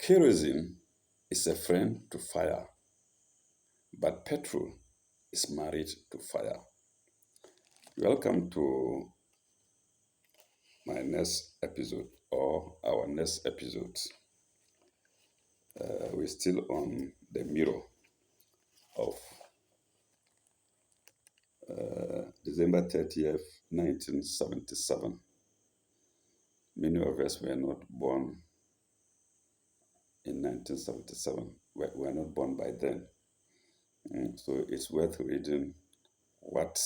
Kerosene is a friend to fire, but petrol is married to fire. Welcome to my next episode or our next episode. We're still on the mirror of December 30th, 1977. Many of us were not born in 1977. We were not born by then. So it's worth reading what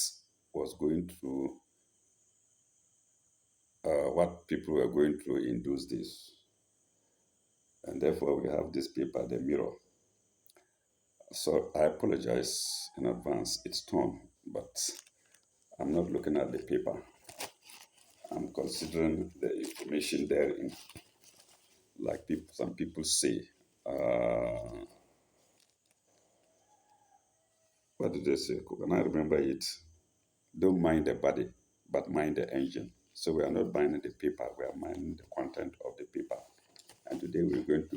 was going through, what people were going through in those days. And therefore, we have this paper, The Mirror. So I apologize in advance, it's torn, but I'm not looking at the paper. I'm considering the information therein, like some people say. What did they say? Can I remember it? Don't mind the body, but mind the engine. So we are not minding the paper, we are minding the content of the paper. And today we're going to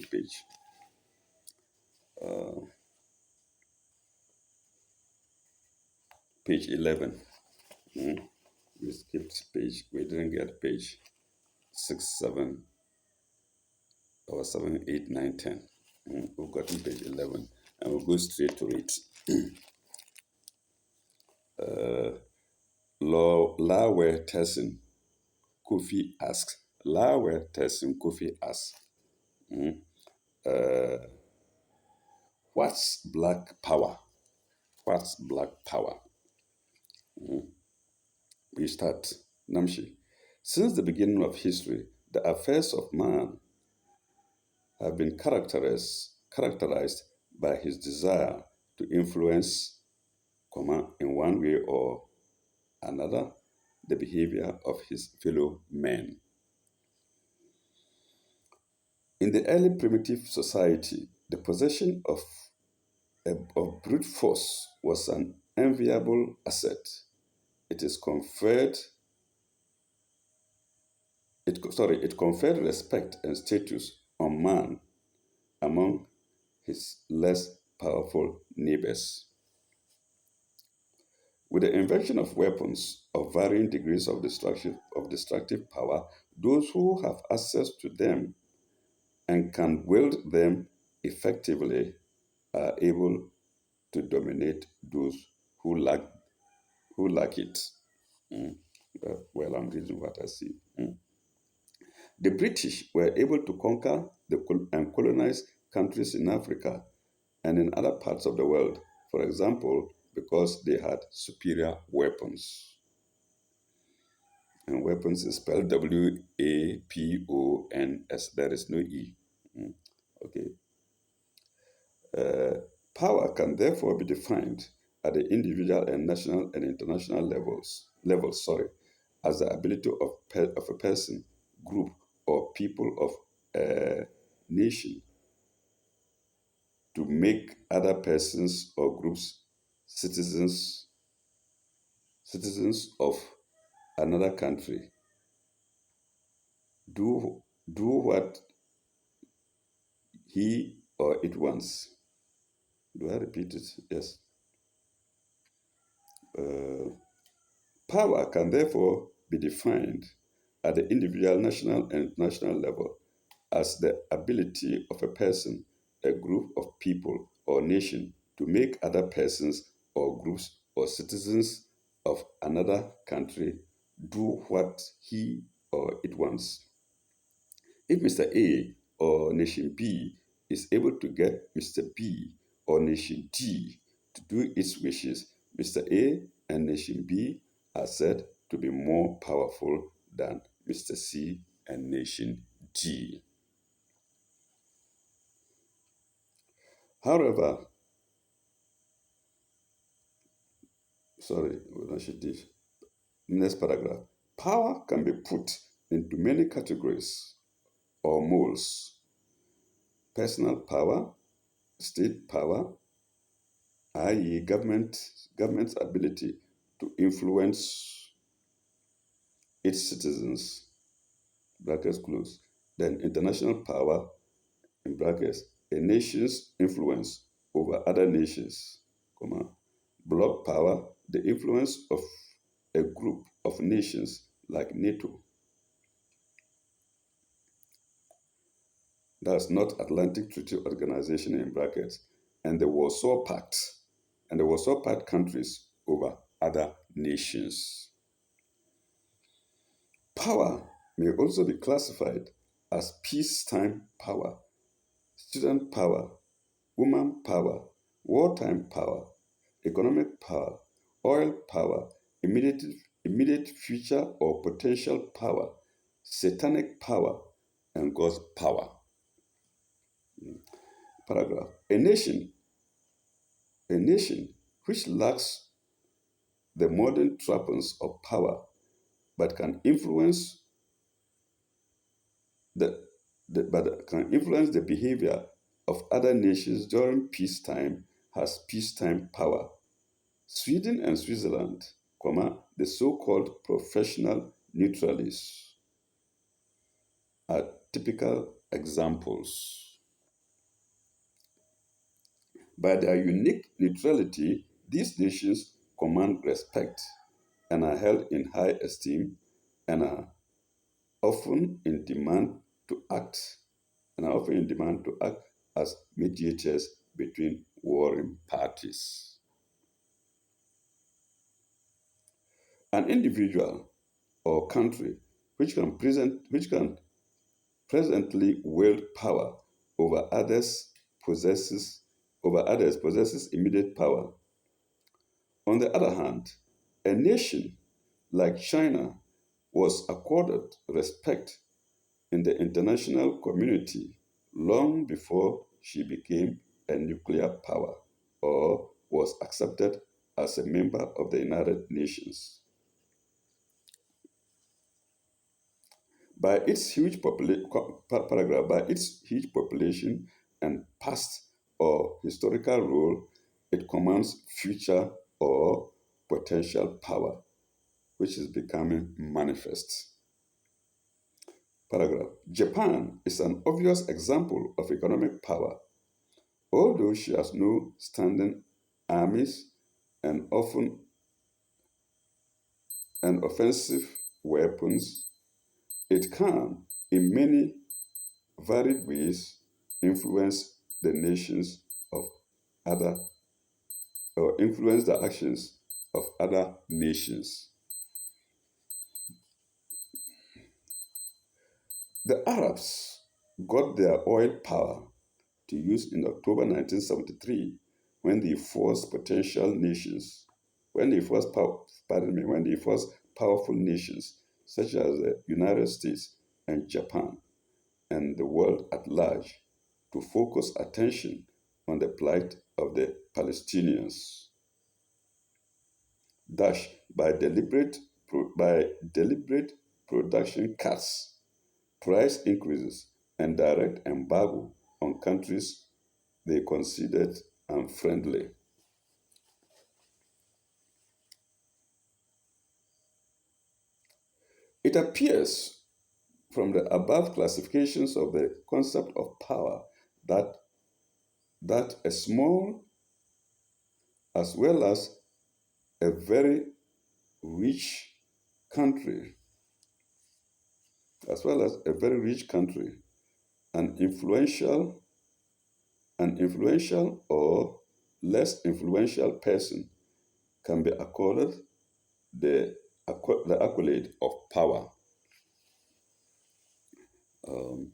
page 11. We skipped page, we didn't get page 6, 7, or 7, 8, 9, 10. We've gotten page 11, and we'll go straight to it. Lawe Tessin Kofi asks, what's black power? What's black power? We start. Namshi. Since the beginning of history, the affairs of man have been characterized by his desire to influence, in one way or another, the behavior of his fellow men. In the early primitive society, the possession of brute force was an enviable asset. It conferred respect and status on man among his less powerful neighbors. With the invention of weapons of varying degrees of destructive power, those who have access to them and can wield them effectively are able to dominate those who lack it. Well, I'm reading what I see. The British were able to conquer and colonize countries in Africa and in other parts of the world, for example, because they had superior weapons. And weapons is spelled W-A-P-O-N-S. There is no E. Okay. Power can therefore be defined at the individual and national and international levels, as the ability of a person, group, or people of a nation to make other persons or groups citizens of another country do what he or it wants. Do I repeat it? Yes. Power can therefore be defined at the individual, national, and international level as the ability of a person, a group of people, or nation to make other persons or groups or citizens of another country do what he or it wants. If Mr. A or Nation B is able to get Mr. B or Nation D to do its wishes, Mr. A and Nation B are said to be more powerful than Mr. C and Nation D. However, next paragraph. Power can be put into many categories or molds. Personal power, state power, i.e. government's ability to influence its citizens, brackets close. Then international power, in brackets, a nation's influence over other nations, comma, bloc power, the influence of a group of nations like NATO, that's North Atlantic Treaty Organization in brackets, and the Warsaw Pact, and the Warsaw Pact countries over other nations. Power may also be classified as peacetime power, student power, woman power, wartime power, economic power, oil power, immediate, immediate future or potential power, satanic power, and God's power. Paragraph. A nation which lacks the modern trappings of power but can influence the, the behavior of other nations during peacetime has peacetime power. Sweden and Switzerland, comma, the so-called professional neutralists, are typical examples. By their unique neutrality, these nations command respect and are held in high esteem and are often in demand to act as mediators between warring parties. An individual or country which can presently wield power over others possesses immediate power. On the other hand, a nation like China was accorded respect in the international community long before she became a nuclear power or was accepted as a member of the United Nations. By its huge population and past or historical role, it commands future or potential power, which is becoming manifest. Paragraph. Japan is an obvious example of economic power. Although she has no standing armies and often and offensive weapons, it can, in many varied ways, influence the nations of other or influence the actions of other nations. The Arabs got their oil power to use in October 1973 when they forced potential nations, when they forced powerful nations such as the United States and Japan and the world at large to focus attention on the plight of the Palestinians. Dash by deliberate production cuts, price increases, and direct embargo on countries they considered unfriendly. It appears from the above classifications of the concept of power that a small as well as a very rich country, an influential or less influential person can be accorded the, the accolade of power. Um,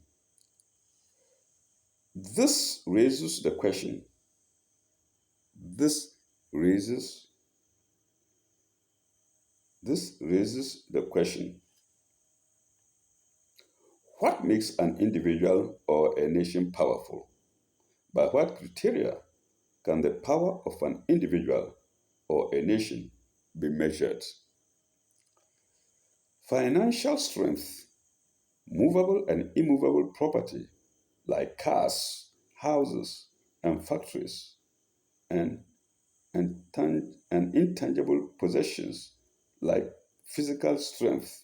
this raises the question. This raises the question: what makes an individual or a nation powerful? By what criteria can the power of an individual or a nation be measured? Financial strength, movable and immovable property like cars, houses, and factories, and, and intangible possessions like physical strength,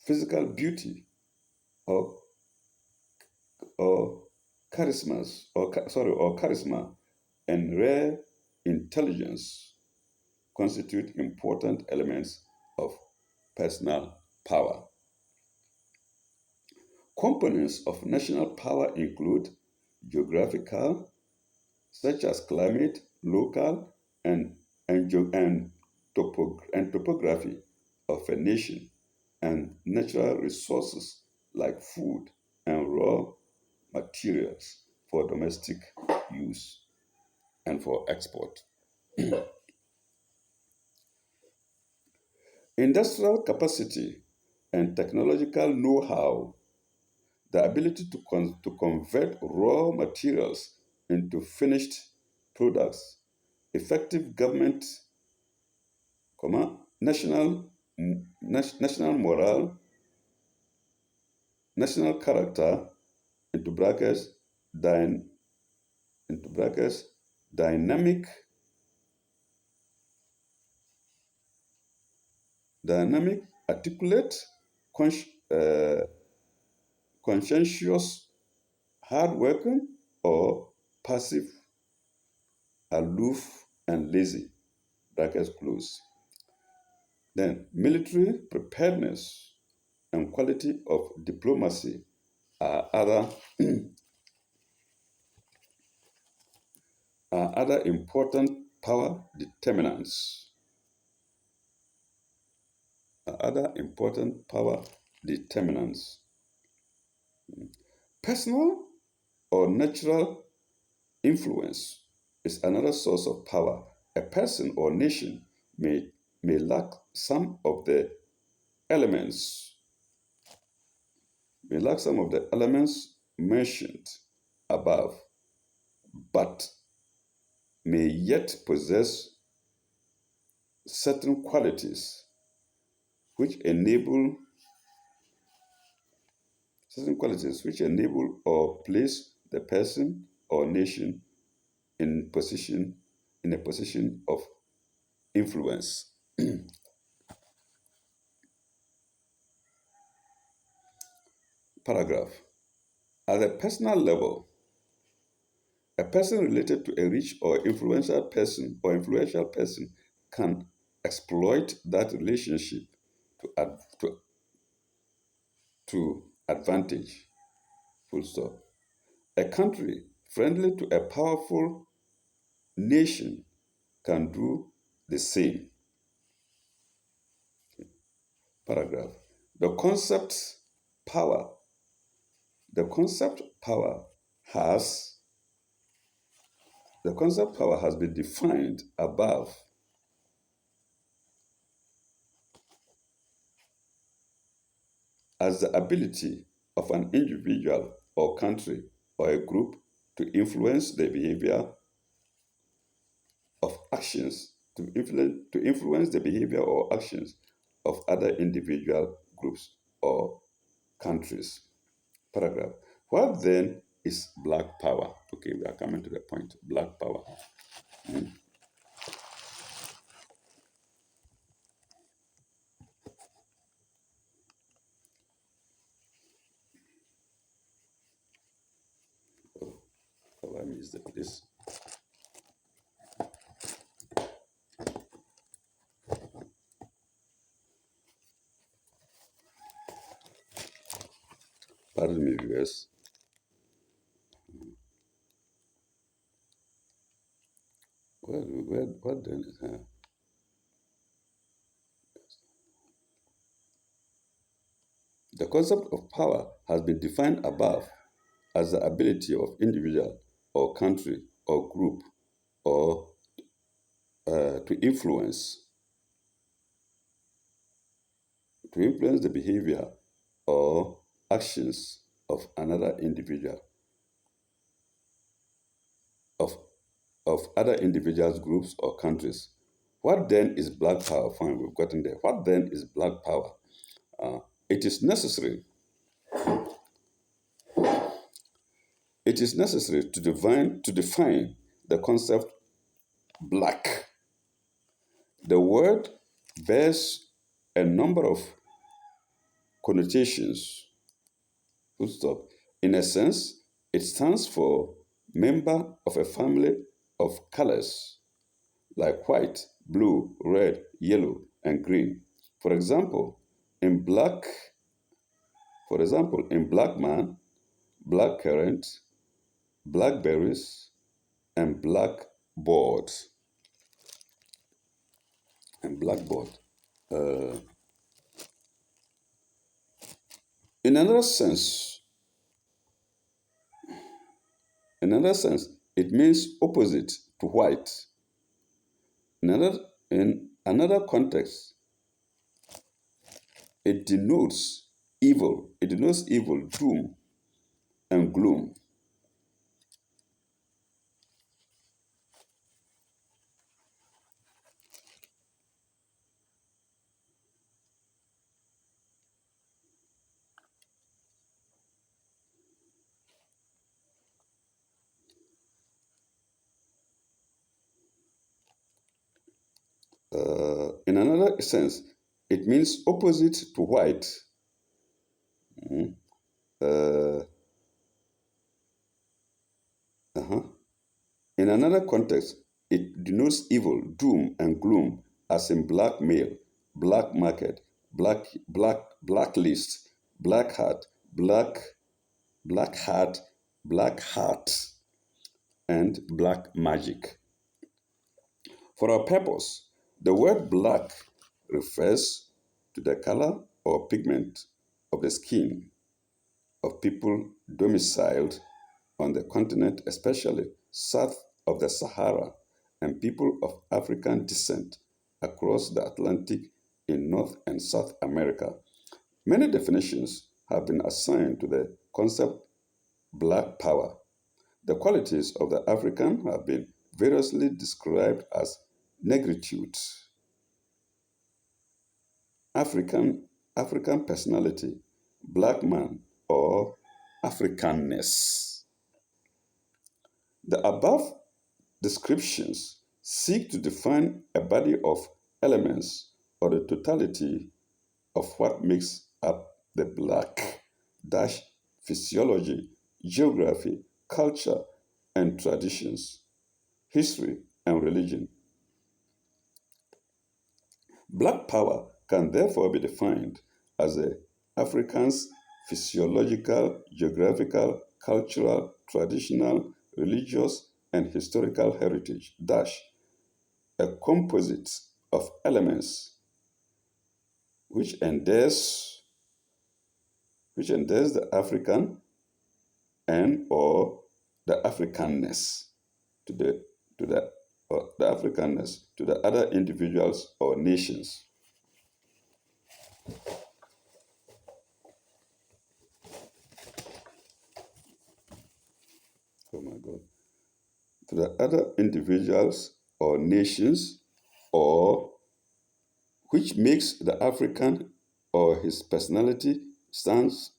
physical beauty, or or charisma and rare intelligence constitute important elements of personal power. Components of national power include geographical, such as climate, local, and topography of a nation, and natural resources like food and raw materials for domestic use and for export. Industrial capacity and technological know how, the ability to convert raw materials into finished products, effective government, national, national morale, national character, into brackets, dyn, into brackets, dynamic, dynamic, articulate, consci- uh, conscientious, hardworking, or passive, aloof, and lazy, brackets close. Then, military preparedness and quality of diplomacy are other important power determinants. Other important power determinants. Personal or natural influence is another source of power. A person or nation may lack some of the elements, mentioned above, but may yet possess certain qualities which enable or place the person or nation in position in a position of influence. Paragraph. At a personal level, a person related to a rich or influential person can exploit that relationship to, to advantage. Full stop. A country friendly to a powerful nation can do the same. Paragraph. The concept power, the concept power has the concept power has been defined above as the ability of an individual or country or a group to influence the behavior of actions, to influence the behavior or actions of other individual groups or countries. Paragraph. What then is black power? Okay, we are coming to the point. Black power. Oh, I missed the place. Pardon me, viewers. What then is The concept of power has been defined above as the ability of individual or country or group or to influence the behavior or actions of another individual of other individuals, groups, or countries. What then is black power? Fine, we've gotten there. What then is black power? Uh, it is necessary. It is necessary to define the concept black. The word bears a number of connotations. Full stop. In a sense, It stands for member of a family of colors like white, blue, red, yellow, and green. For example, in black, in black man, black currant, blackberries, and blackboard. And blackboard. Uh, in another sense, it means opposite to white. In another context, it denotes evil. It denotes evil, doom, and gloom. In another sense, it means opposite to white. Mhm. Uh, uh-huh. In another context, it denotes evil, doom, and gloom, as in blackmail, black market, blacklist, black hat, black hat, black heart, and black magic. For our purpose, the word black refers to the color or pigment of the skin of people domiciled on the continent, especially south of the Sahara, and people of African descent across the Atlantic in North and South America. Many definitions have been assigned to the concept black power. The qualities of the African have been variously described as negritude, African personality, black man, or Africanness. The above descriptions seek to define a body of elements or the totality of what makes up the black dash physiology, geography, culture, and traditions, history, and religion. Black power can therefore be defined as a African's physiological, geographical, cultural, traditional, religious, and historical heritage dash a composite of elements which endears the African and or the Africanness to the Africanness to the other individuals or nations. Oh my God. To the other individuals or nations, or which makes the African or his personality stands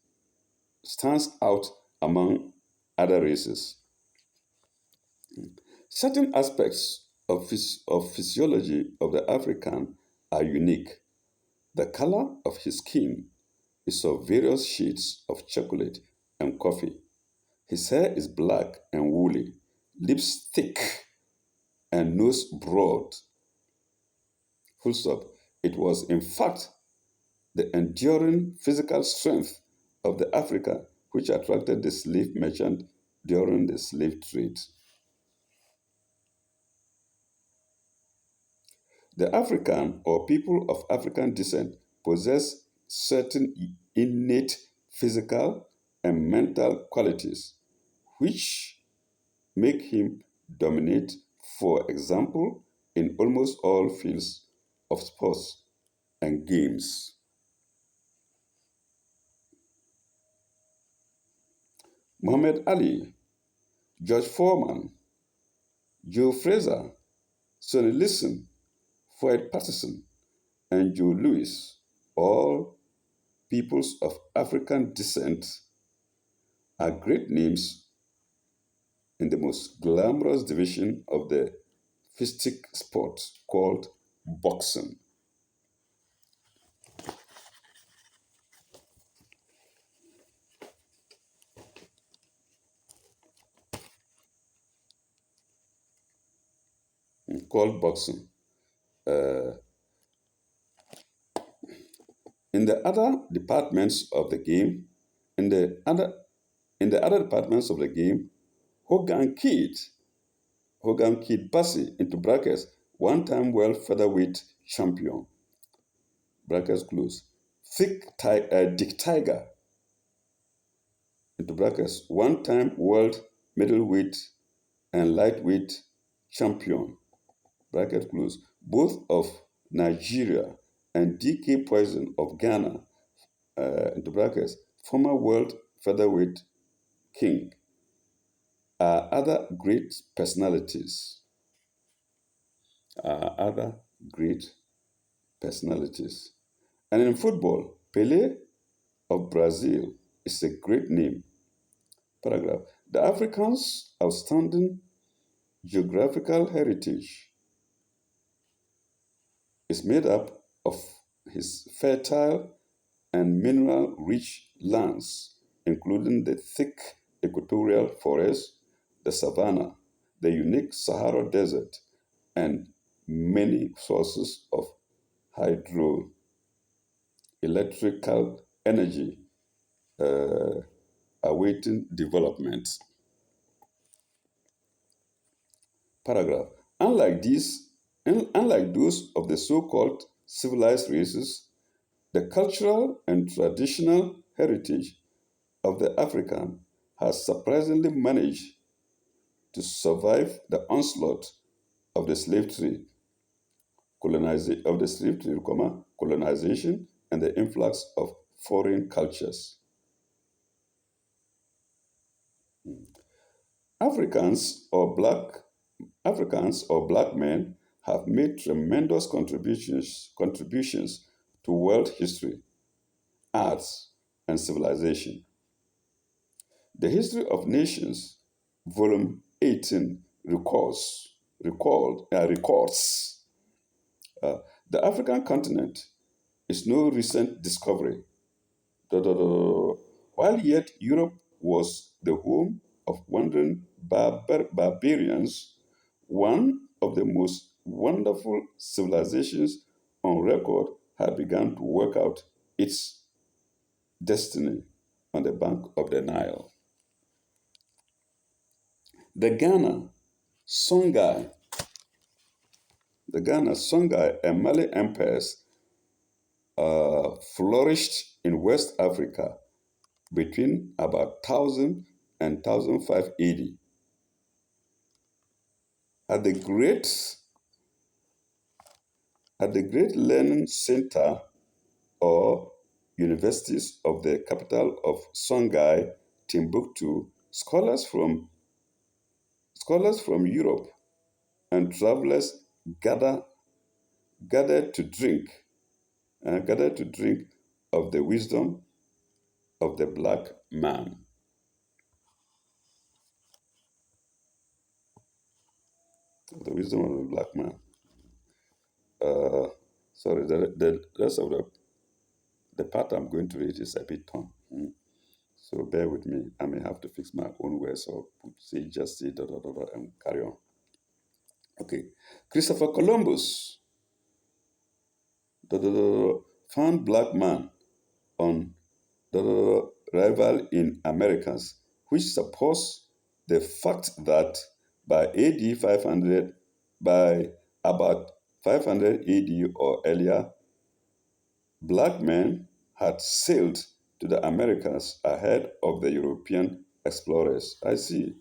out among other races. Certain aspects of physiology of the African are unique. The color of his skin is of various shades of chocolate and coffee. His hair is black and woolly, lips thick, and nose broad. Full stop. It was, in fact, the enduring physical strength of the African which attracted the slave merchant during the slave trade. The African or people of African descent possess certain innate physical and mental qualities which make him dominate, for example, in almost all fields of sports and games. Muhammad Ali, George Foreman, Joe Frazier, Sonny Liston, Floyd Patterson, and Joe Louis, all peoples of African descent, are great names in the most glamorous division of the fistic sport called boxing. called boxing. Uh, in the other departments of the game, in the other in the other departments of the game, Hogan Kid, Hogan Kid Bassi, into brackets, one-time world featherweight champion, brackets close. Dick Tiger, into brackets, one-time world middleweight and lightweight champion, bracket close, both of Nigeria, and DK Poison of Ghana, into brackets, former world featherweight king, are other great personalities. Are other great personalities. And in football, Pele of Brazil is a great name. Paragraph. The Africans' outstanding geographical heritage is made up of his fertile and mineral rich lands, including the thick equatorial forest, the savanna, the unique Sahara Desert, and many sources of hydroelectrical energy uh, awaiting development. Paragraph. Unlike these, unlike those of the so-called civilized races, the cultural and traditional heritage of the African has surprisingly managed to survive the onslaught of the slave trade, colonization, and the influx of foreign cultures. Africans or black Africans or black men have made tremendous contributions to world history, arts, and civilization. The History of Nations, Volume 18, records uh, the African continent is no recent discovery. While yet Europe was the home of wandering barbarians, one of the most wonderful civilizations on record had begun to work out its destiny on the bank of the Nile. The Ghana, Songhai, and Mali empires flourished in West Africa between about 1000 and 1005 AD. At the great learning center or universities of the capital of Songhai, Timbuktu, scholars from Europe and travelers gather, gathered to drink gathered to drink of the wisdom of the black man. The wisdom of the black man. Uh, Sorry, the rest of the part I'm going to read is a bit torn. So bear with me. I may have to fix my own words or just say da da da da and carry on. Okay. Christopher Columbus da, da, da, da, found black man on da, da, da, rival in Americans, which supports the fact that by AD 500, by about 500 AD or earlier, black men had sailed to the Americas ahead of the European explorers. I see,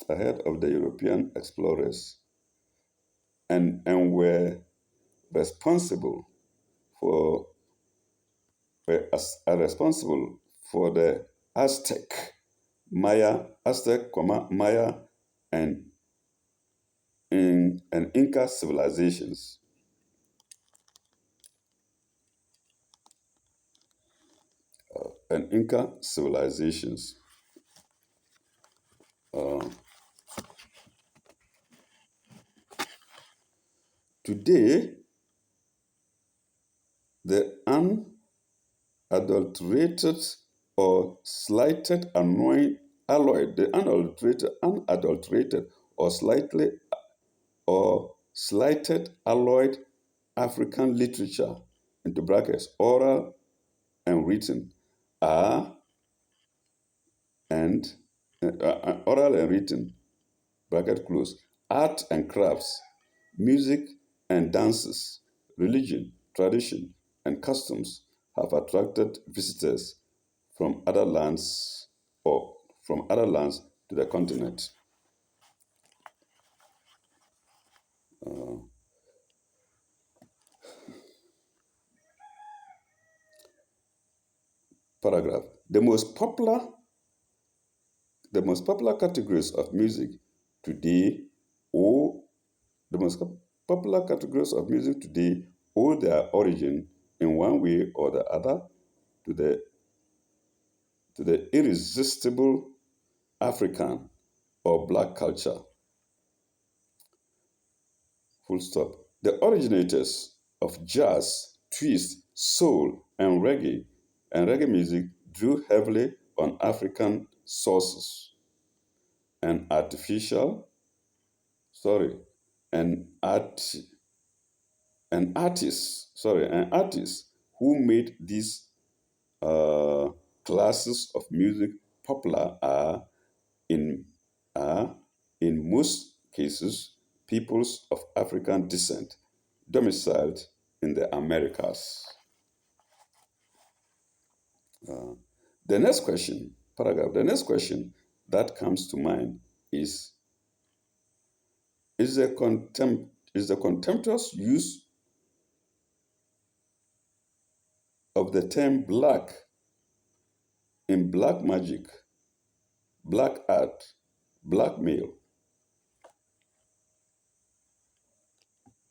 ahead of the European explorers, and were responsible for are responsible for the Aztec, Maya, and and Inca civilizations. And Inca civilizations. Uh, Today, the unadulterated or slightly annoying alloyed, the unadulterated or slightly or slighted alloyed African literature, into brackets, oral and written, are and oral and written, bracket close, art and crafts, music and dances, religion, tradition, and customs have attracted visitors from other lands or from other lands to the continent. Paragraph. The most popular categories of music today owe the most popular categories of music today owe their origin in one way or the other to the irresistible African or black culture. Full stop. The originators of jazz, twist, soul, and reggae music drew heavily on African sources and artificial, sorry, and art and artists who made these uh, classes of music popular in are in most cases peoples of African descent domiciled in the Americas. The next question that comes to mind is is the contemptuous use of the term black in black magic, black art, blackmail,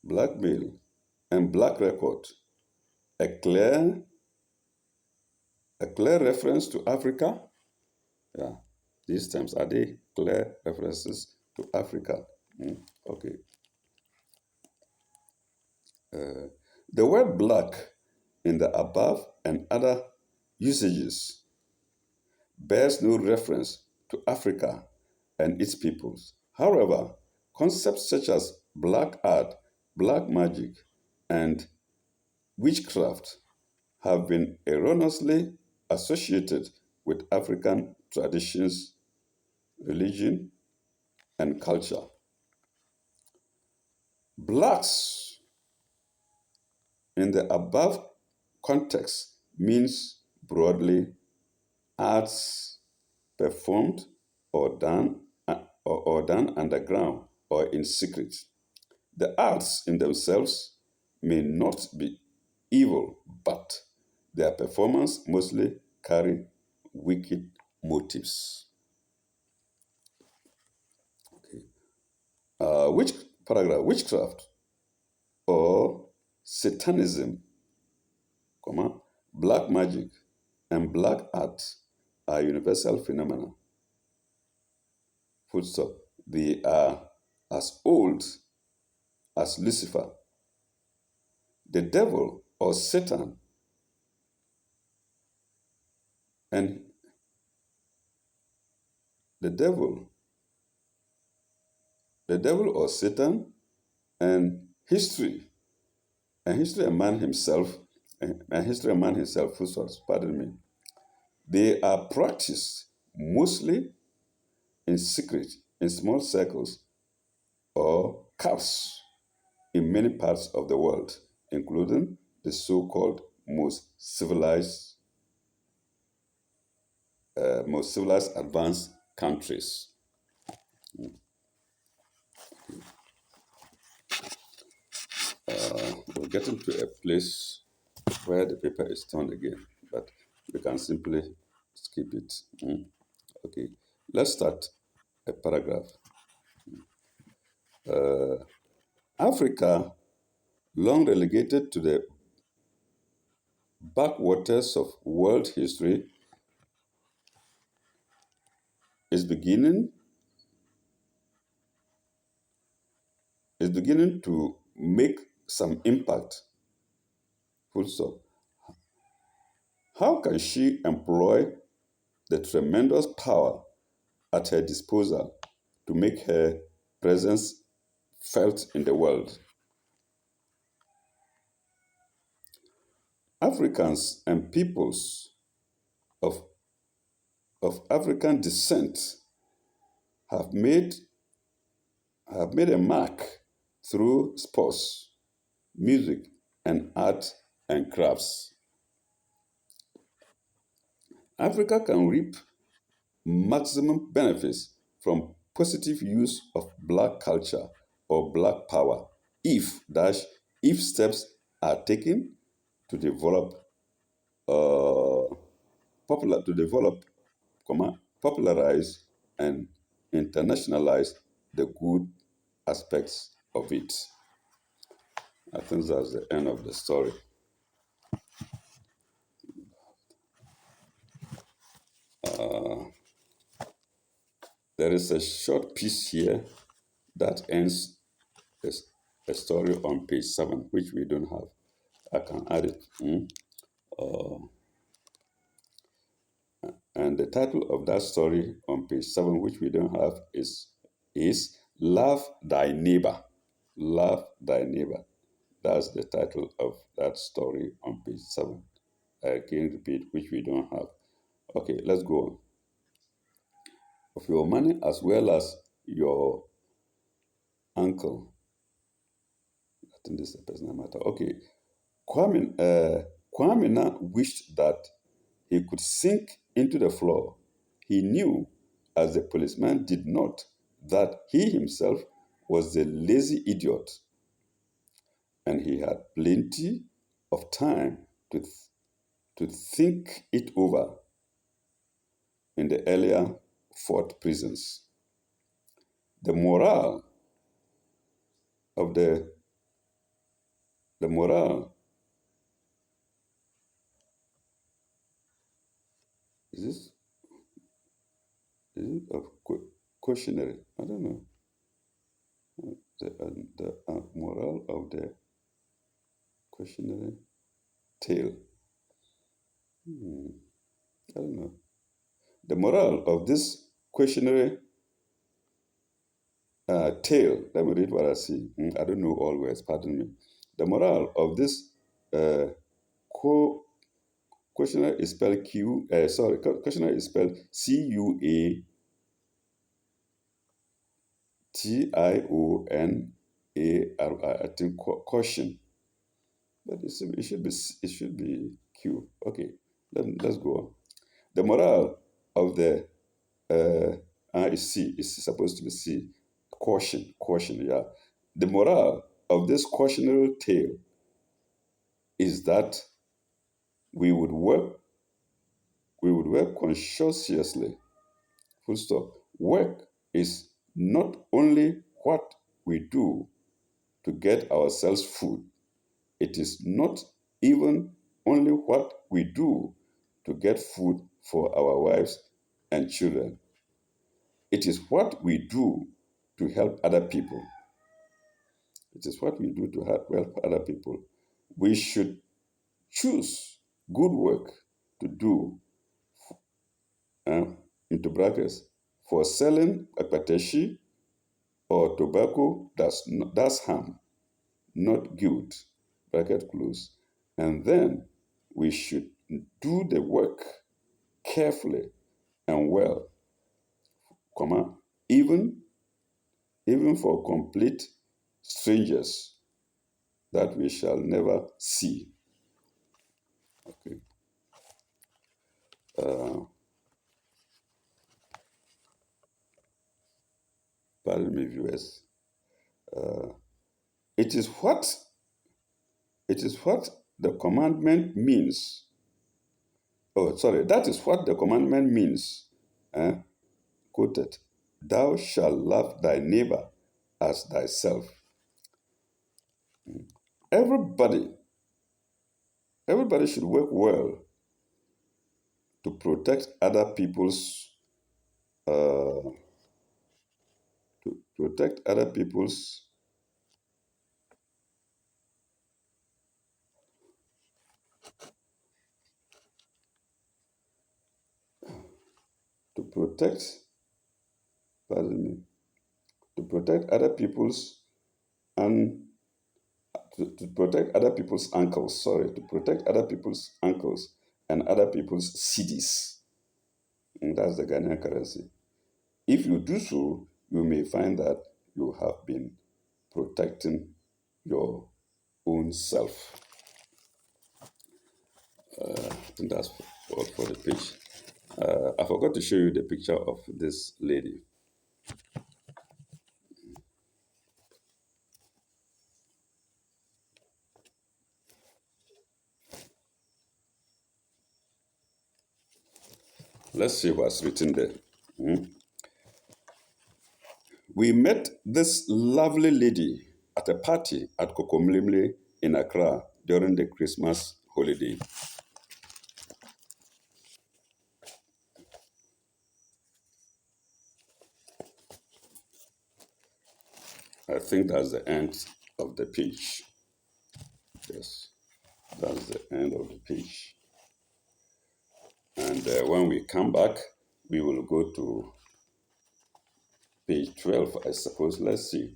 blackmail, and black record a clear reference to Africa? Yeah, these terms, are they clear references to Africa? Okay. The word black in the above and other usages bears no reference to Africa and its peoples. However, concepts such as black art, black magic, and witchcraft have been erroneously associated with African traditions, religion, and culture. Blacks in the above context means broadly arts performed or done or done underground or in secret. The arts in themselves may not be evil, but their performance mostly carry wicked motives. Which paragraph? Witchcraft or Satanism, black magic, and black art are universal phenomena. Full stop. They are as old as Lucifer. The devil or Satan and the devil, or Satan and history, and man himself, full stop, pardon me. They are practiced mostly in secret, in small circles, or cults in many parts of the world, including the so-called most civilized advanced countries. We're getting to a place where the paper is torn again, but we can simply skip it. Okay, let's start a paragraph. Africa, long relegated to the backwaters of world history, is beginning to make some impact. Full stop. How can she employ the tremendous power at her disposal to make her presence felt in the world. Africans and peoples of, of African descent have made, have made a mark through sports, music, and art and crafts. Africa can reap maximum benefits from positive use of black culture or black power if dash if steps are taken to develop uh, popularize and internationalize the good aspects of it. I think that's the end of the story. There is a short piece here that ends this, a story on page 7, which we don't have. I can add it. And the title of that story on page 7, which we don't have, is Love Thy Neighbor. Love Thy Neighbor. That's the title of that story on page 7. I again repeat, which we don't have. Okay, let's go on. Of your money as well as your uncle. I think this is a personal matter. Okay. Kwame wished that he could sink into the floor. He knew, as the policeman did not, that he himself was the lazy idiot, and he had plenty of time to think it over in the earlier fort prisons. The morale of the morale is this is it of cautionary? I don't know. The morale of the cautionary tale. I don't know. The morale of this questionnaire tale, let me read what I see. I don't know all words, pardon me. The morale of this uh, questionnaire is spelled questionnaire is spelled Cautionari. I think caution, but it should be Q. Okay, let's go on. The morale of the is C. It's supposed to be C. Caution. Yeah. The morale of this cautionary tale is that we would work, we would work conscientiously. Full stop. Work is not only what we do to get ourselves food. It is not even only what we do to get food for our wives and children. It is what we do to help other people. It is what we do to help other people. We should choose good work to do, uh, into brackets, for selling akpateshi or tobacco does harm, not guilt, bracket close. And then we should do the work carefully and well, comma, even even for complete strangers that we shall never see. Okay. Uh, Pardon me, viewers. It is what it is what the commandment means. Oh, sorry, that is what the commandment means. Eh? Quoted. Thou shalt love thy neighbor as thyself. Everybody, everybody should work well to protect other people's uh, to protect other people's to protect pardon me to protect other people's and to protect other people's ankles, sorry, to protect other people's ankles and other people's CDs. And that's the Ghanaian currency. If you do so, you may find that you have been protecting your own self. I think that's all for the page. I forgot to show you the picture of this lady. Let's see what's written there. Hmm? We met this lovely lady at a party at Kokomlimle in Accra during the Christmas holiday. I think that's the end of the page. Yes, that's the end of the page. And when we come back, we will go to page 12, I suppose. Let's see.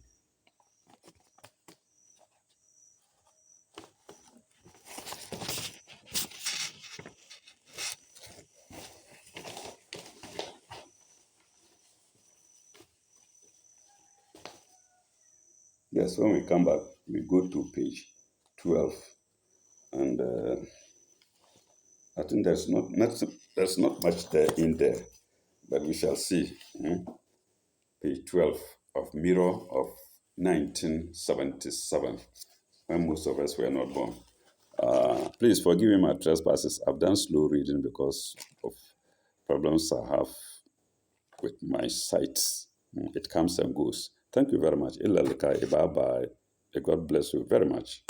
Yes, when we come back, we go to page 12. And I think there's not much there in there, but we shall see. Page 12 of Mirror of 1977, when most of us were not born. Please forgive me my trespasses. I've done slow reading because of problems I have with my sight. It comes and goes. Thank you very much. Bye bye. God bless you very much.